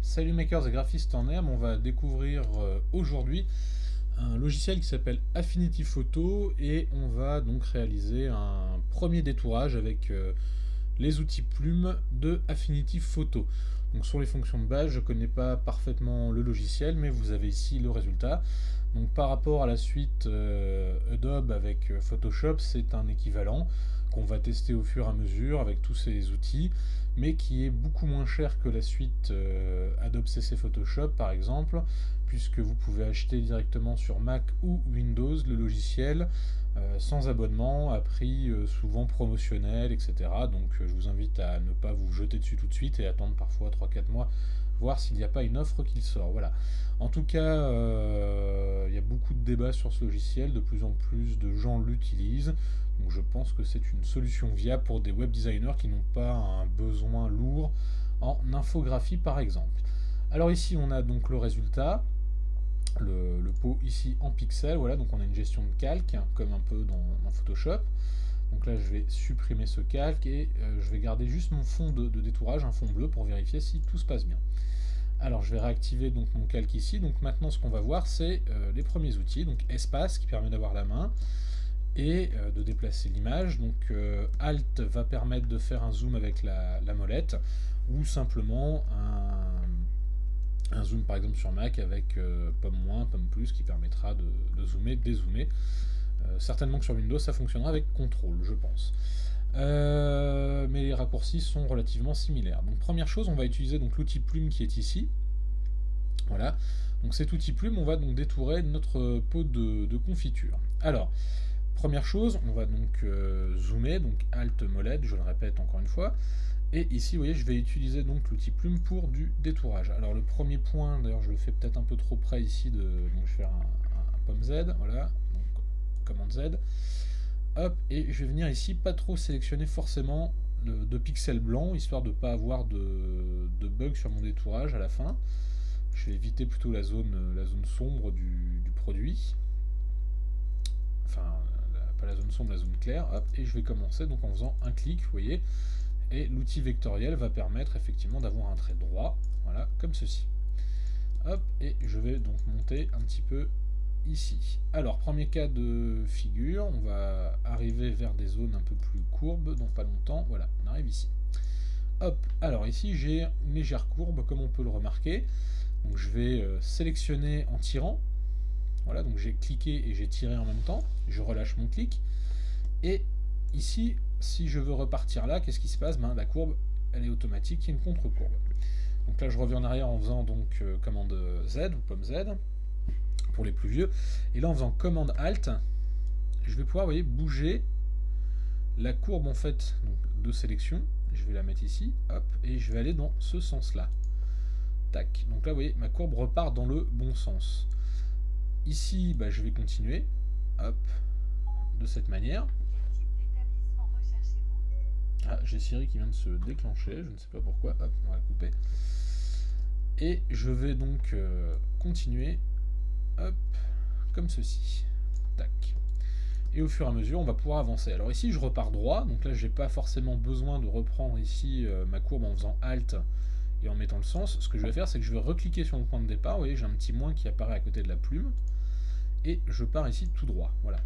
Salut makers et graphistes en herbe, on va découvrir aujourd'hui un logiciel qui s'appelle Affinity Photo et on va donc réaliser un premier détourage avec les outils plumes de Affinity Photo. Donc sur les fonctions de base, je ne connais pas parfaitement le logiciel, mais vous avez ici le résultat. Donc par rapport à la suite Adobe avec Photoshop, c'est un équivalent qu'on va tester au fur et à mesure avec tous ces outils, mais qui est beaucoup moins cher que la suite Adobe CC Photoshop par exemple, puisque vous pouvez acheter directement sur Mac ou Windows le logiciel sans abonnement, à prix souvent promotionnel, etc. Donc je vous invite à ne pas vous jeter dessus tout de suite et attendre parfois 3-4 mois, voir s'il n'y a pas une offre qui sort. Voilà. En tout cas, il y a beaucoup de débats sur ce logiciel, de plus en plus de gens l'utilisent. Donc je pense que c'est une solution viable pour des web designers qui n'ont pas un besoin lourd en infographie par exemple. Alors ici on a donc le résultat, le pot ici en pixels, voilà, donc on a une gestion de calque, comme un peu dans Photoshop. Donc là je vais supprimer ce calque et je vais garder juste mon fond de détourage, un fond bleu pour vérifier si tout se passe bien. Alors je vais réactiver donc mon calque ici. Donc maintenant ce qu'on va voir c'est les premiers outils. Donc espace qui permet d'avoir la main et de déplacer l'image. Donc Alt va permettre de faire un zoom avec la molette ou simplement un zoom par exemple sur Mac avec pomme moins, pomme plus qui permettra de zoomer, dézoomer. Certainement que sur Windows ça fonctionnera avec CTRL je pense. Mais les raccourcis sont relativement similaires. Donc première chose, on va utiliser donc l'outil plume qui est ici. Voilà. Donc cet outil plume, on va donc détourer notre pot de confiture. Alors, première chose, on va donc zoomer, donc Alt molette, je le répète encore une fois. Et ici, vous voyez, je vais utiliser donc l'outil plume pour du détourage. Alors le premier point, d'ailleurs je le fais peut-être un peu trop près ici, donc je vais faire un pomme Z, voilà, donc commande Z. Hop, et je vais venir ici pas trop sélectionner forcément de pixels blancs, histoire de ne pas avoir de bug sur mon détourage à la fin. Je vais éviter plutôt la zone sombre du produit. Enfin, pas la zone sombre, la zone claire. Hop, et je vais commencer donc en faisant un clic, vous voyez. Et l'outil vectoriel va permettre effectivement d'avoir un trait droit, voilà, comme ceci. Hop, et je vais donc monter un petit peu ici. Alors, premier cas de figure, on va arriver vers des zones un peu plus courbes dans pas longtemps. Voilà, on arrive ici. Hop, alors ici j'ai une légère courbe comme on peut le remarquer. Donc je vais sélectionner en tirant. Voilà, donc j'ai cliqué et j'ai tiré en même temps. Je relâche mon clic. Et ici, si je veux repartir là, qu'est-ce qui se passe? La courbe, elle est automatique, il y a une contre-courbe. Donc là, je reviens en arrière en faisant donc commande Z ou pomme Z pour les plus vieux. Et là, en faisant commande Alt, je vais pouvoir, vous voyez, bouger la courbe en fait donc, de sélection. Je vais la mettre ici, hop, et je vais aller dans ce sens-là. Tac. Donc là, vous voyez, ma courbe repart dans le bon sens. Ici, je vais continuer, hop, de cette manière. Ah, j'ai Siri qui vient de se déclencher, je ne sais pas pourquoi, hop, on va la couper. Et je vais donc continuer, hop, comme ceci. Tac. Et au fur et à mesure, on va pouvoir avancer. Alors ici, je repars droit, donc là, j'ai pas forcément besoin de reprendre ici ma courbe en faisant Alt et en mettant le sens. Ce que je vais faire, c'est que je vais recliquer sur le point de départ. Vous voyez, j'ai un petit moins qui apparaît à côté de la plume. Et je pars ici tout droit. Voilà.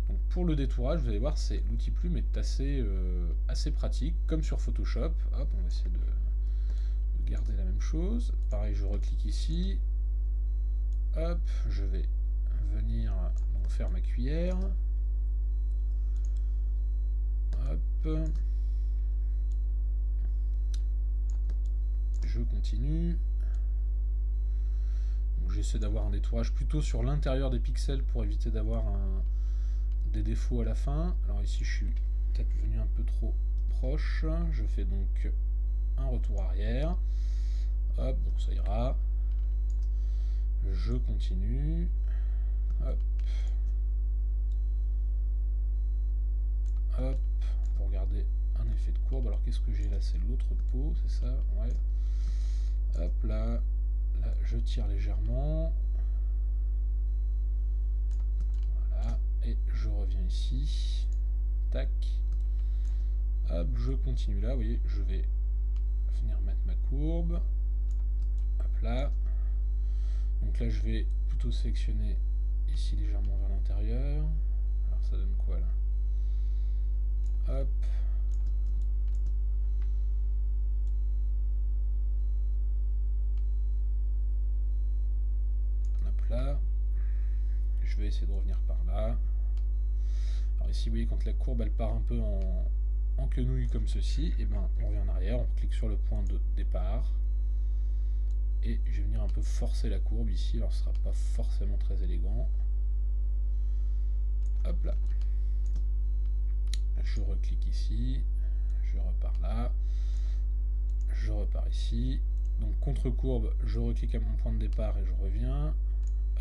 Donc pour le détourage, vous allez voir, l'outil plume est assez pratique, comme sur Photoshop. Hop, on va essayer de garder la même chose. Pareil, je reclique ici. Hop, je vais venir donc, faire ma cuillère. Hop. Je continue. Donc j'essaie d'avoir un détourage plutôt sur l'intérieur des pixels pour éviter d'avoir des défauts à la fin. Alors ici je suis peut-être venu un peu trop proche. Je fais donc un retour arrière. Hop, donc ça ira. Je continue. Hop. Hop. Pour garder un effet de courbe. Alors qu'est-ce que j'ai là? C'est l'autre pot, c'est ça? Ouais. Hop là. Là, je tire légèrement. Voilà. Et je reviens ici. Tac. Hop, je continue là. Vous voyez, je vais venir mettre ma courbe. là. Donc là je vais plutôt sélectionner ici légèrement vers l'intérieur. Alors ça donne quoi là? Hop. Hop là. Je vais essayer de revenir par là. Alors ici vous voyez quand la courbe elle part un peu en quenouille comme ceci, et ben on revient en arrière, on clique sur le point de départ. Et je vais venir un peu forcer la courbe ici, alors ce sera pas forcément très élégant. Hop là. Je reclique ici, je repars là, je repars ici. Donc contre courbe, je reclique à mon point de départ et je reviens.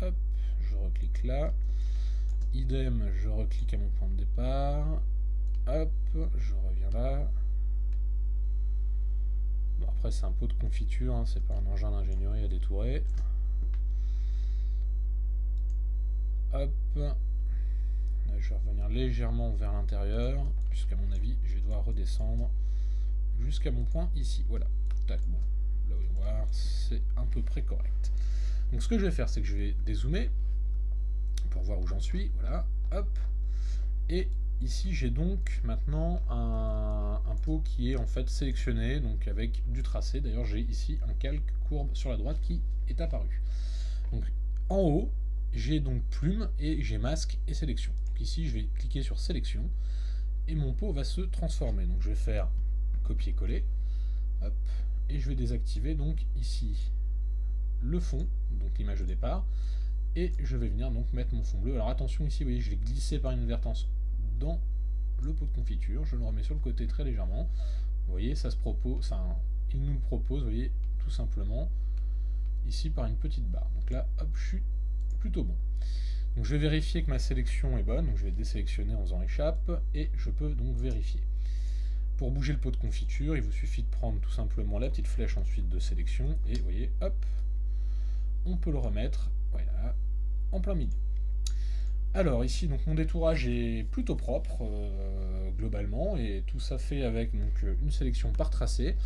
Hop, je reclique là. Idem, je reclique à mon point de départ. Hop, je reviens là. Bon, après c'est un pot de confiture, hein, c'est pas un engin d'ingénierie à détourer. Hop. Là, je vais revenir légèrement vers l'intérieur, puisqu'à mon avis, je vais devoir redescendre jusqu'à mon point ici. Voilà. Tac, bon. Là, vous allez voir, c'est à peu près correct. Donc ce que je vais faire, c'est que je vais dézoomer pour voir où j'en suis. Voilà. Hop. Et ici, j'ai donc maintenant un pot qui est en fait sélectionné, donc avec du tracé. D'ailleurs, j'ai ici un calque courbe sur la droite qui est apparu. Donc en haut, j'ai donc plume et j'ai masque et sélection. Donc ici, je vais cliquer sur sélection et mon pot va se transformer. Donc je vais faire copier-coller, hop, et je vais désactiver donc ici le fond, donc l'image de départ, et je vais venir donc mettre mon fond bleu. Alors attention ici, vous voyez, je l'ai glissé par inadvertance dans le pot de confiture, je le remets sur le côté très légèrement. Vous voyez, ça se propose, enfin, il nous le propose, vous voyez, tout simplement ici par une petite barre. Donc là, hop, je suis plutôt bon. Donc je vais vérifier que ma sélection est bonne, donc je vais désélectionner en faisant échappe, et je peux donc vérifier. Pour bouger le pot de confiture, il vous suffit de prendre tout simplement la petite flèche ensuite de sélection, et vous voyez, hop, on peut le remettre, voilà, en plein milieu. Alors ici, donc mon détourage est plutôt propre, globalement, et tout ça fait avec donc, une sélection par tracé.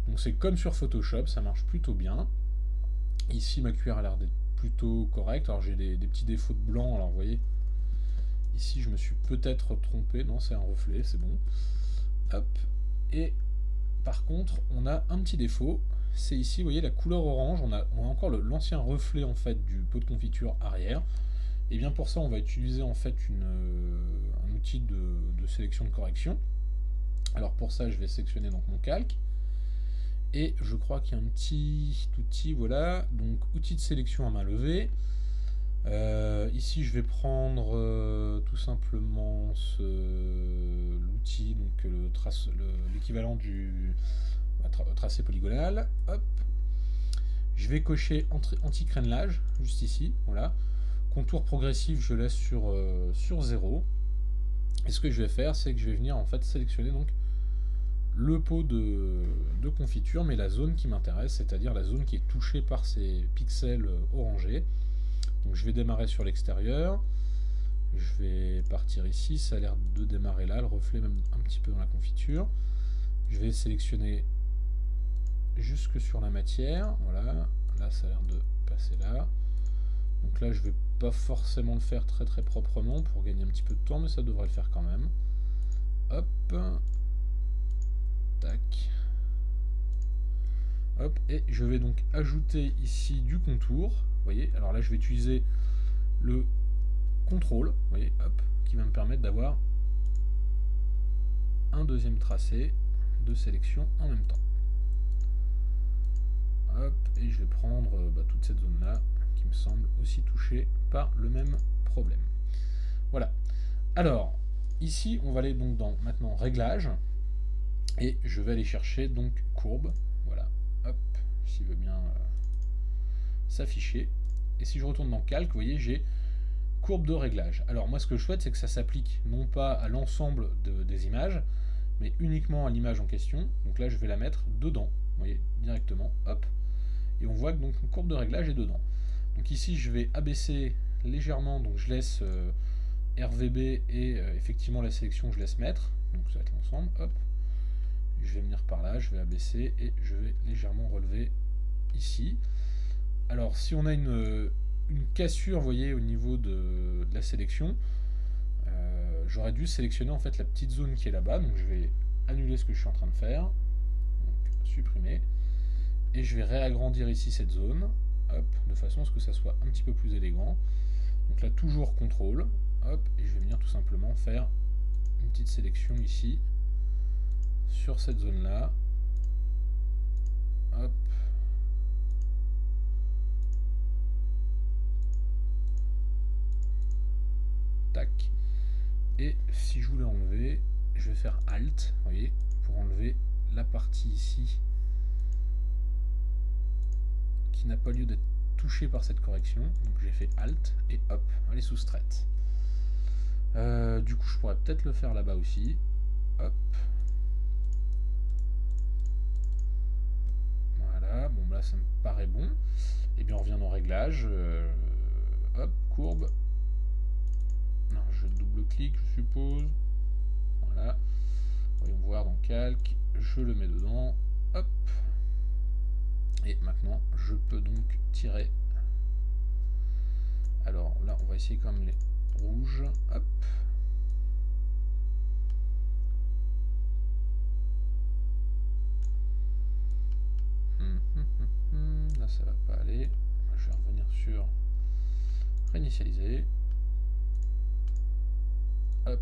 Donc c'est comme sur Photoshop, ça marche plutôt bien. Ici, ma cuillère a l'air d'être plutôt correcte. Alors j'ai des petits défauts de blanc, alors vous voyez, ici je me suis peut-être trompé, non c'est un reflet, c'est bon. Hop, et par contre on a un petit défaut, c'est ici, vous voyez la couleur orange, on a encore l'ancien reflet en fait du pot de confiture arrière. Et bien pour ça on va utiliser en fait un outil de sélection de correction. Alors pour ça je vais sélectionner donc mon calque. Et je crois qu'il y a un petit outil, voilà, donc outil de sélection à main levée. Ici je vais prendre tout simplement l'outil, donc l'équivalent du tracé polygonal. Hop. Je vais cocher anti-crénelage, juste ici, voilà. Contour progressif, je laisse sur 0. Et ce que je vais faire, c'est que je vais venir en fait sélectionner donc le pot de confiture, mais la zone qui m'intéresse, c'est-à-dire la zone qui est touchée par ces pixels orangés. Donc je vais démarrer sur l'extérieur, je vais partir ici, ça a l'air de démarrer là, le reflet même un petit peu dans la confiture. Je vais sélectionner jusque sur la matière, voilà, là ça a l'air de passer là. Donc là je vais pas forcément le faire très très proprement pour gagner un petit peu de temps, mais ça devrait le faire quand même. Hop. Tac. Hop, et je vais donc ajouter ici du contour. Vous voyez, alors là je vais utiliser le contrôle, vous voyez, hop, qui va me permettre d'avoir un deuxième tracé de sélection en même temps. Hop, et je vais prendre toute cette zone là qui me semble aussi touchée par le même problème. Voilà. Alors ici on va aller donc dans maintenant réglage. Et je vais aller chercher donc courbe, voilà, hop, s'il veut bien s'afficher. Et si je retourne dans calque, vous voyez, j'ai courbe de réglage. Alors moi ce que je souhaite, c'est que ça s'applique non pas à l'ensemble des images, mais uniquement à l'image en question. Donc là je vais la mettre dedans, vous voyez, directement, hop. Et on voit que donc une courbe de réglage est dedans. Donc ici je vais abaisser légèrement, donc je laisse RVB et effectivement la sélection je laisse mettre. Donc ça va être l'ensemble, hop. Je vais venir par là, je vais abaisser et je vais légèrement relever ici. Alors si on a une cassure, vous voyez, au niveau de la sélection, j'aurais dû sélectionner en fait la petite zone qui est là-bas, donc je vais annuler ce que je suis en train de faire, donc supprimer, et je vais réagrandir ici cette zone, hop, de façon à ce que ça soit un petit peu plus élégant. Donc là toujours CTRL, hop, et je vais venir tout simplement faire une petite sélection ici, sur cette zone-là, hop, tac, et si je voulais enlever, je vais faire Alt, vous voyez, pour enlever la partie ici qui n'a pas lieu d'être touchée par cette correction. Donc j'ai fait Alt et hop, elle est soustraite. Du coup je pourrais peut-être le faire là-bas aussi. Hop. Voilà, bon là ça me paraît bon. Et bien on revient dans Réglages. Hop, courbe. Non, je double-clique je suppose. Voilà. Voyons voir dans Calque. Je le mets dedans. Hop. Et maintenant, je peux donc tirer. Alors là, on va essayer comme les rouges. Hop. Là, ça va pas aller. Je vais revenir sur réinitialiser. Hop.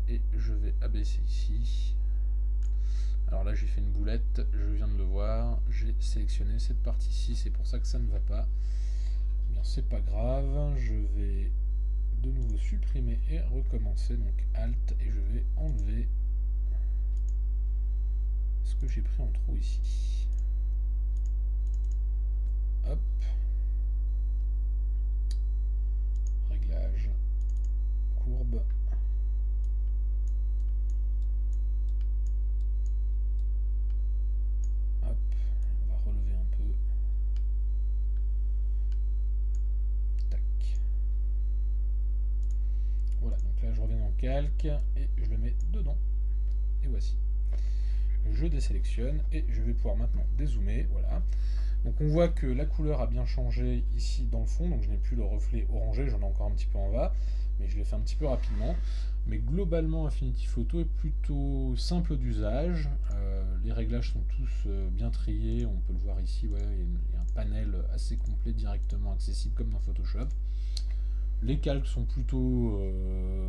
Et je vais abaisser ici. Alors là j'ai fait une boulette, je viens de le voir, j'ai sélectionné cette partie-ci, c'est pour ça que ça ne va pas. Eh bien c'est pas grave, je vais de nouveau supprimer et recommencer, donc Alt, et je vais enlever ce que j'ai pris en trop ici. Hop. Réglage, courbe. Calque et je le mets dedans et voici, je désélectionne et je vais pouvoir maintenant dézoomer. Voilà, donc on voit que la couleur a bien changé ici dans le fond, donc je n'ai plus le reflet orangé, j'en ai encore un petit peu en bas mais je l'ai fait un petit peu rapidement. Mais globalement Affinity Photo est plutôt simple d'usage, les réglages sont tous bien triés, on peut le voir ici, ouais, il y a un panel assez complet directement accessible comme dans Photoshop. Les calques sont plutôt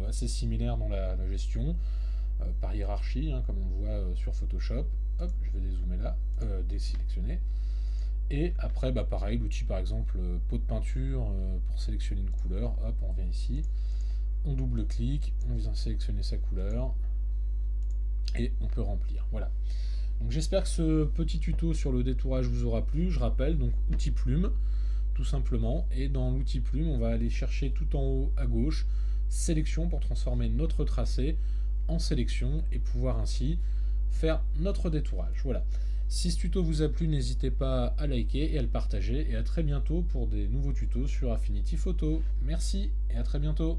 assez similaires dans la gestion, par hiérarchie, hein, comme on le voit sur Photoshop. Hop, je vais dézoomer là, désélectionner. Et après, bah, pareil, l'outil par exemple pot de peinture pour sélectionner une couleur. Hop, on revient ici, on double-clique, on vient sélectionner sa couleur et on peut remplir. Voilà. Donc j'espère que ce petit tuto sur le détourage vous aura plu. Je rappelle, donc outil plume, tout simplement, et dans l'outil plume on va aller chercher tout en haut à gauche sélection pour transformer notre tracé en sélection et pouvoir ainsi faire notre détourage. Voilà, si ce tuto vous a plu, n'hésitez pas à liker et à le partager, et à très bientôt pour des nouveaux tutos sur Affinity Photo. Merci et à très bientôt.